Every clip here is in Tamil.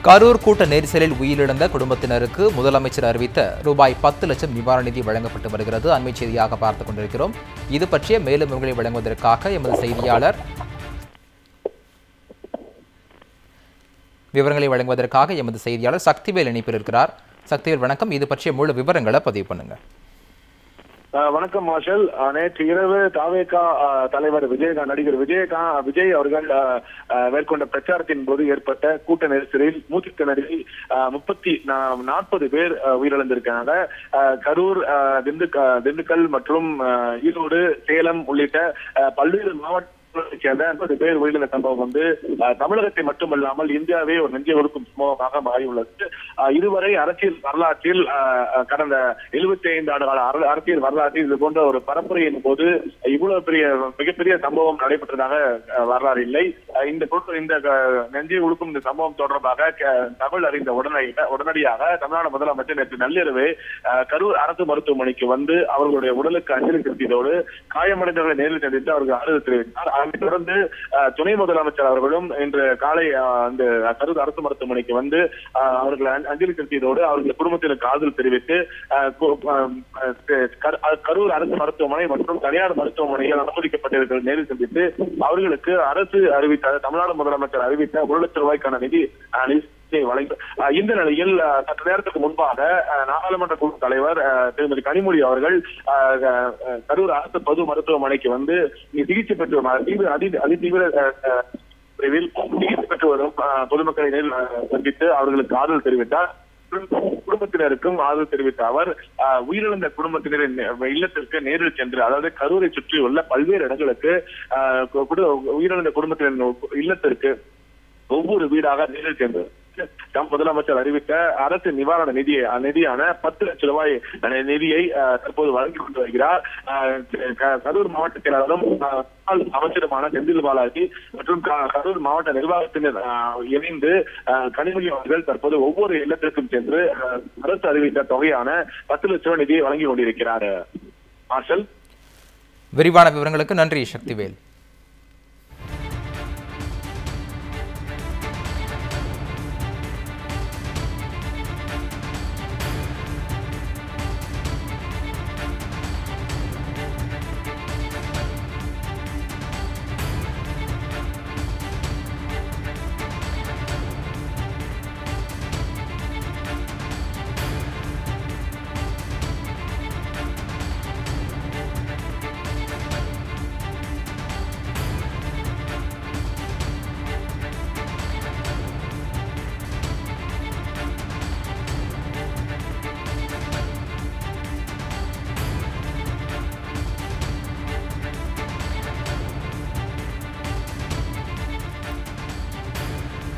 கரூர் கூட்ட நெரிசலில் உயிரிழந்த குடும்பத்தினருக்கு முதலமைச்சர் அறிவித்த ரூபாய் 10 லட்சம் நிவாரண நிதி வழங்கப்பட்டு வருகிறது. அண்மை செய்தியாக பார்த்துக் கொண்டிருக்கிறோம். இது பற்றிய மேலும் விவரங்களை வழங்குவதற்காக எமது செய்தியாளர் சக்திவேல் இணைப்பில் இருக்கிறார். சக்திவேல் வணக்கம். இது பற்றிய முழு விவரங்களை பதிவு பண்ணுங்க. வணக்கம் மார்ஷல். நேற்று இரவு தாவேகா தலைவர் நடிகர் விஜய் அவர்கள் மேற்கொண்ட பிரச்சாரத்தின் போது ஏற்பட்ட கூட்ட நெரிசலில் மூச்சு திணறி 40 பேர் உயிரிழந்திருக்காங்க. கரூர், திண்டுக்கல் மற்றும் ஈரோடு, சேலம் உள்ளிட்ட பல்வேறு மாவட்ட சேர்ந்த 50 பேர் உயிரிழந்த சம்பவம் தமிழகத்தை மட்டுமல்லாமல் இந்தியாவே ஒரு நெஞ்சை ஒடுக்கும் சம்பவமாக மாறியுள்ளது. இதுவரை அரசியல் வரலாற்றில் கடந்த 75 ஆண்டு கால அரசியல் வரலாற்றில் இது போன்ற ஒரு பரப்புரையின் போது இவ்வளவு மிகப்பெரிய சம்பவம் நடைபெற்றதாக வரலாறு இல்லை. இந்த நெஞ்சை ஒடுக்கும் இந்த சம்பவம் தொடர்பாக தகவல் அறிந்த உடனடியாக தமிழ்நாடு முதலமைச்சர் நேற்று நள்ளிரவே கரூர் அரசு மருத்துவமனைக்கு அவர்களுடைய உடலுக்கு அஞ்சலி செலுத்தியதோடு காயமடைந்தவர்களை நேரில் சந்தித்து அவர்கள் ஆறுதல் தெரிவித்தார். அதைத் தொடர்ந்து துணை முதலமைச்சர் அவர்களும் இன்று காலை அந்த கரூர் அரசு மருத்துவமனைக்கு அவர்கள் அஞ்சலி செலுத்தியதோடு அவர்கள் குடும்பத்தினருக்கு ஆறுதல் தெரிவித்து கரூர் அரசு மருத்துவமனை மற்றும் தனியார் மருத்துவமனையில் அனுமதிக்கப்பட்டிருக்கிற நேரில் சந்தித்து அவர்களுக்கு அரசு அறிவித்த தமிழ்நாடு முதலமைச்சர் அறிவித்த 1 லட்சம் ரூபாய்க்கான நிதி இந்த நிலையில் சற்று நேரத்துக்கு முன்பாக நாடாளுமன்ற குழு தலைவர் திருமதி கனிமொழி அவர்கள் கரூர் அரசு பொது மருத்துவமனைக்கு சிகிச்சை பெற்று அதிதீவிர பிரிவில் சிகிச்சை பெற்று வரும் பொதுமக்களை நேரில் சந்தித்து அவர்களுக்கு ஆறுதல் தெரிவித்தார். குடும்பத்தினருக்கும் ஆதரவு தெரிவித்த அவர் உயிரிழந்த குடும்பத்தினரின் இல்லத்திற்கு நேரில் சென்று, அதாவது கரூரை சுற்றியுள்ள பல்வேறு இடங்களுக்கு உயிரிழந்த குடும்பத்தினரின் இல்லத்திற்கு ஒவ்வொரு வீடாக நேரில் சென்று முதலமைச்சர் அறிவித்த அரசு நிவாரண நிதியான 10 லட்சம் ரூபாய் நிதியை தற்போது வழங்கி கொண்டு வருகிறார். கரூர் மாவட்ட செயலாளரும் அமைச்சருமான செந்தில் பாலாஜி மற்றும் கரூர் மாவட்ட நிர்வாகத்தினர் இணைந்து கனிமொழி அவர்கள் தற்போது ஒவ்வொரு இல்லத்திற்கும் சென்று அரசு அறிவித்த தொகையான 10 லட்சம் ரூபாய் நிதியை வழங்கி கொண்டிருக்கிறார். மார்ஷல், விரிவான விவரங்களுக்கு நன்றி சக்திவேல்.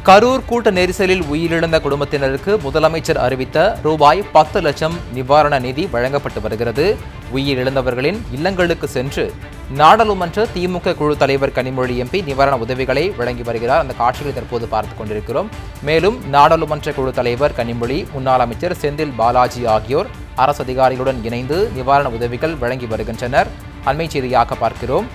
கரூர் கூட்ட நெரிசலில் உயிரிழந்த குடும்பத்தினருக்கு முதலமைச்சர் அறிவித்த ரூபாய் 10 லட்சம் நிவாரண நிதி வழங்கப்பட்டு வருகிறது. உயிரிழந்தவர்களின் இல்லங்களுக்கு சென்று நாடாளுமன்ற திமுக குழு தலைவர் கனிமொழி எம்பி நிவாரண உதவிகளை வழங்கி வருகிறார். அந்த காட்சிகளை தற்போது பார்த்துக் கொண்டிருக்கிறோம். மேலும் நாடாளுமன்ற குழு தலைவர் கனிமொழி, முன்னாள் அமைச்சர் செந்தில் பாலாஜி ஆகியோர் அரசு அதிகாரிகளுடன் இணைந்து நிவாரண உதவிகள் வழங்கி வருகின்றனர். அண்மை செய்தியாக பார்க்கிறோம்.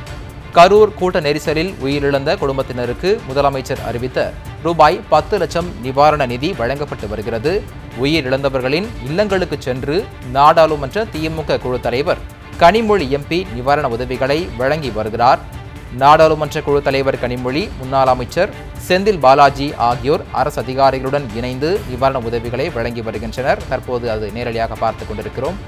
கரூர் கூட்ட நெரிசலில் உயிரிழந்த குடும்பத்தினருக்கு முதலமைச்சர் அறிவித்த ரூபாய் 10 லட்சம் நிவாரண நிதி வழங்கப்பட்டு வருகிறது. உயிரிழந்தவர்களின் இல்லங்களுக்கு சென்று நாடாளுமன்ற திமுக குழு தலைவர் கனிமொழி எம்பி நிவாரண உதவிகளை வழங்கி வருகிறார். நாடாளுமன்ற குழு தலைவர் கனிமொழி, முன்னாள் அமைச்சர் செந்தில் பாலாஜி ஆகியோர் அரசு அதிகாரிகளுடன் இணைந்து நிவாரண உதவிகளை வழங்கி வருகின்றனர். தற்போது அது நேரடியாக பார்த்துக் கொண்டிருக்கிறோம்.